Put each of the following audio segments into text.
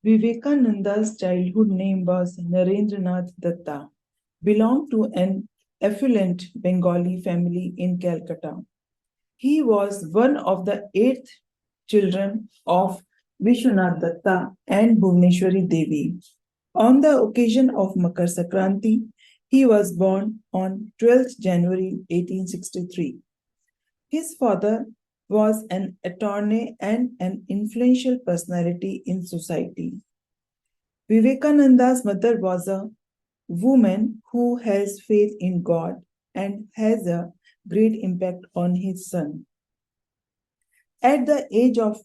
Vivekananda's childhood name was Narendranath Datta, belonged to an affluent Bengali family in Calcutta. He was one of the eight children of Vishwanath Datta and Bhuvneshwari Devi. On the occasion of Makar Sankranti, he was born on 12th January 1863. His father was an attorney and an influential personality in society. Vivekananda's mother was a woman who has faith in God and has a great impact on his son. At the age of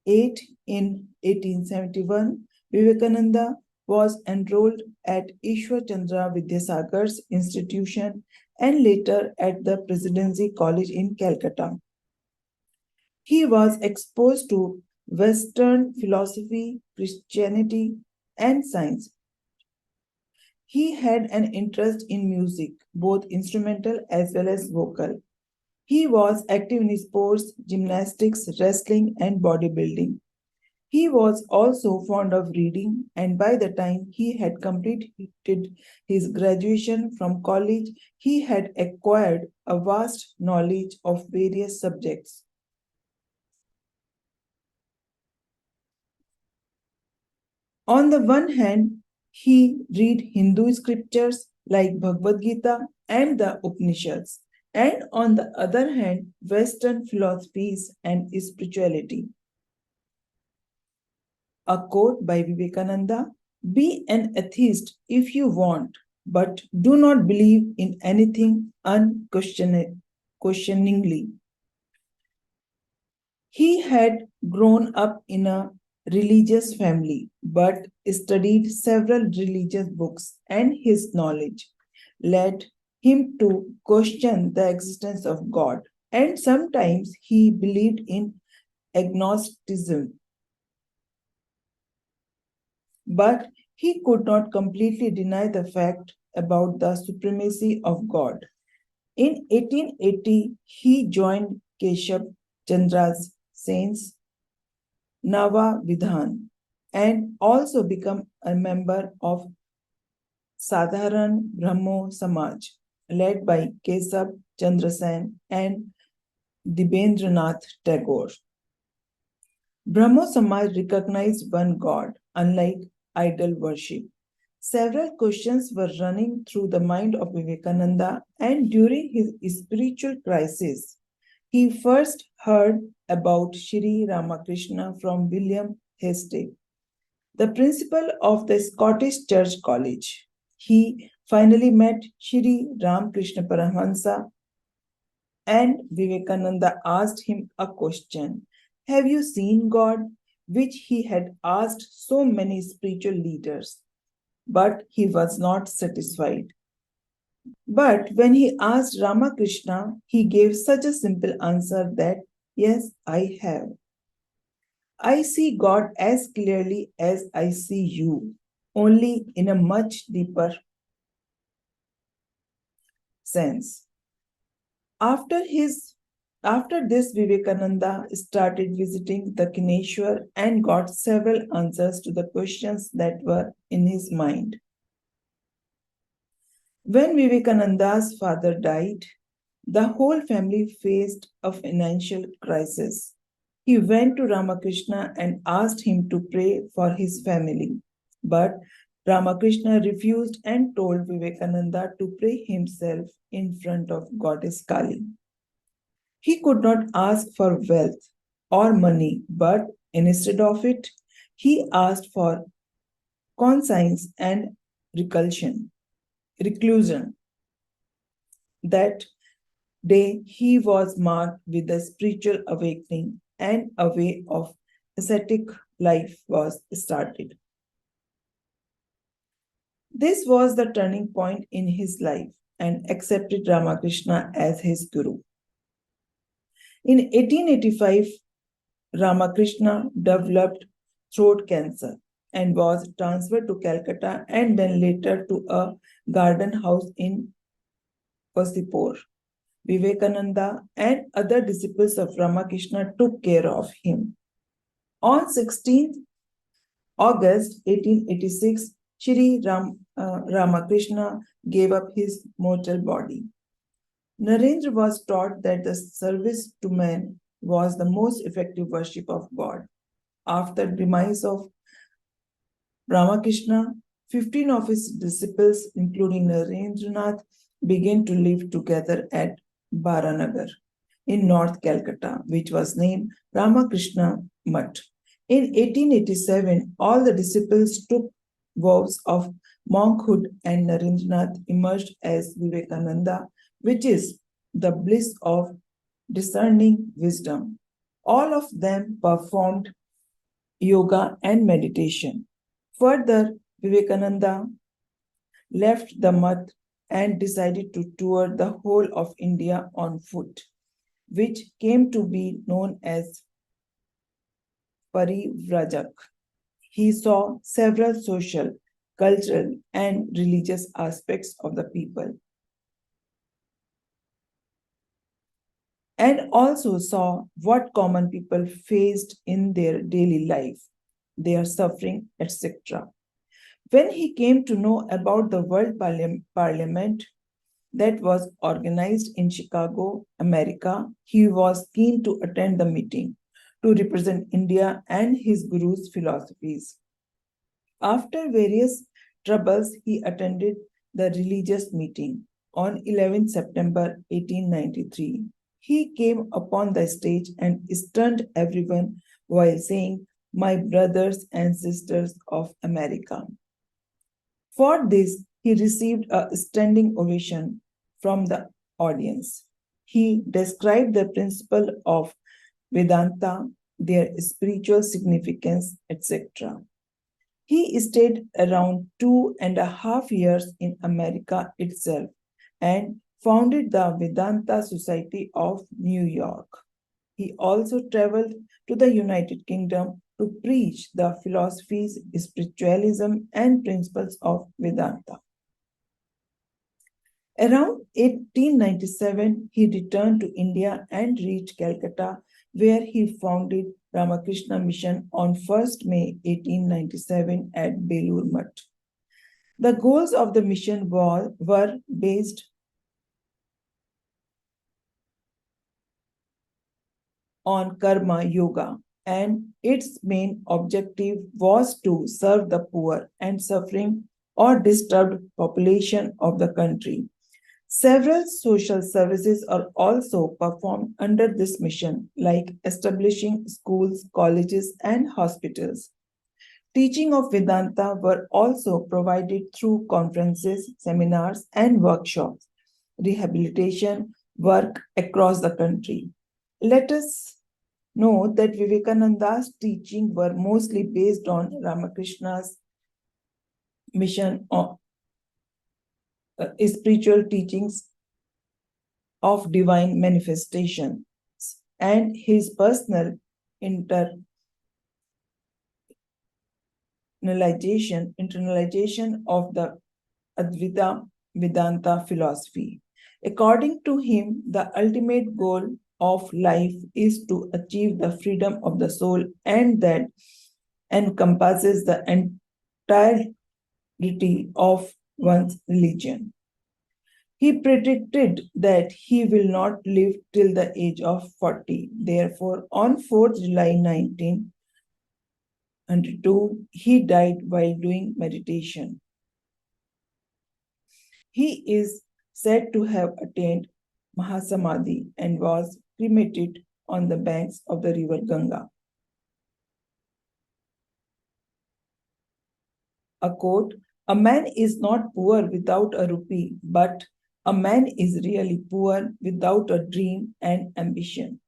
8 in 1871, Vivekananda was enrolled at Ishwar Chandra Vidyasagar's institution and later at the Presidency College in Calcutta. He was exposed to Western philosophy, Christianity, and science. He had an interest in music, both instrumental as well as vocal. He was active in sports, gymnastics, wrestling, and bodybuilding. He was also fond of reading, and by the time he had completed his graduation from college, he had acquired a vast knowledge of various subjects. On the one hand, he read Hindu scriptures like Bhagavad Gita and the Upanishads, and on the other hand, Western philosophies and spirituality. A quote by Vivekananda: "Be an atheist if you want, but do not believe in anything unquestioningly." He had grown up in a religious family but studied several religious books, and his knowledge led him to question the existence of God. And sometimes he believed in agnosticism, but he could not completely deny the fact about the supremacy of God. In 1880, he joined Keshav Chandra's Sen's Nava Vidhan and also become a member of Sadharan Brahmo Samaj led by Kesab Chandra Sen and Debendranath Tagore. Brahmo Samaj recognized one God, unlike idol worship. Several questions were running through the mind of Vivekananda, and during his spiritual crisis, he first heard about Shri Ramakrishna from William Hastie, the principal of the Scottish Church College. He finally met Shri Ramakrishna Paramahansa, and Vivekananda asked him a question: "Have you seen God?" which he had asked so many spiritual leaders. But he was not satisfied. But when he asked Ramakrishna, he gave such a simple answer that, "Yes, I have. I see God as clearly as I see you, only in a much deeper sense." After his after this, Vivekananda started visiting the Kineshwar and got several answers to the questions that were in his mind. When Vivekananda's father died, the whole family faced a financial crisis. He went to Ramakrishna and asked him to pray for his family. But Ramakrishna refused and told Vivekananda to pray himself in front of Goddess Kali. He could not ask for wealth or money, but instead of it, he asked for conscience and reclusion. That day, he was marked with a spiritual awakening, and a way of ascetic life was started. This was the turning point in his life, and accepted Ramakrishna as his guru. In 1885, Ramakrishna developed throat cancer and was transferred to Calcutta and then later to a garden house in Kasipur. Vivekananda and other disciples of Ramakrishna took care of him. On 16th August 1886, Shri Ramakrishna gave up his mortal body. Narendra was taught that the service to man was the most effective worship of God. After the demise of Ramakrishna, 15 of his disciples, including Narendranath, began to live together at Baranagar in North Calcutta, which was named Ramakrishna Mutt. In 1887, all the disciples took vows of monkhood and Narendranath emerged as Vivekananda, which is the bliss of discerning wisdom. All of them performed yoga and meditation. Further, Vivekananda left the Math and decided to tour the whole of India on foot, which came to be known as Parivrajak. He saw several social, cultural, and religious aspects of the people, and also saw what common people faced in their daily life, their suffering, etc. When he came to know about the World Parliament that was organized in Chicago, America, he was keen to attend the meeting to represent India and his guru's philosophies. After various troubles, he attended the religious meeting on 11 September 1893. He came upon the stage and stunned everyone while saying, "My brothers and sisters of America." For this, he received a standing ovation from the audience. He described the principle of Vedanta, their spiritual significance, etc. He stayed around 2.5 years in America itself and founded the Vedanta Society of New York. He also traveled to the United Kingdom to preach the philosophies, spiritualism, and principles of Vedanta. Around 1897, he returned to India and reached Calcutta, where he founded Ramakrishna Mission on 1st May 1897 at Belur Mutt. The goals of the mission were based on karma yoga, and its main objective was to serve the poor and suffering or disturbed population of the country. Several social services are also performed under this mission, like establishing schools, colleges, and hospitals. Teaching of Vedanta were also provided through conferences, seminars, and workshops, rehabilitation work across the country. Let us note that Vivekananda's teachings were mostly based on Ramakrishna's mission of spiritual teachings of divine manifestation and his personal internalization of the Advaita Vedanta philosophy. According to him, the ultimate goal of life is to achieve the freedom of the soul, and that encompasses the entirety of one's religion. He predicted that he will not live till the age of 40. Therefore, on 4th July 1902, he died while doing meditation. He is said to have attained Mahasamadhi and was cremated on the banks of the river Ganga. A quote, "A man is not poor without a rupee, but a man is really poor without a dream and ambition."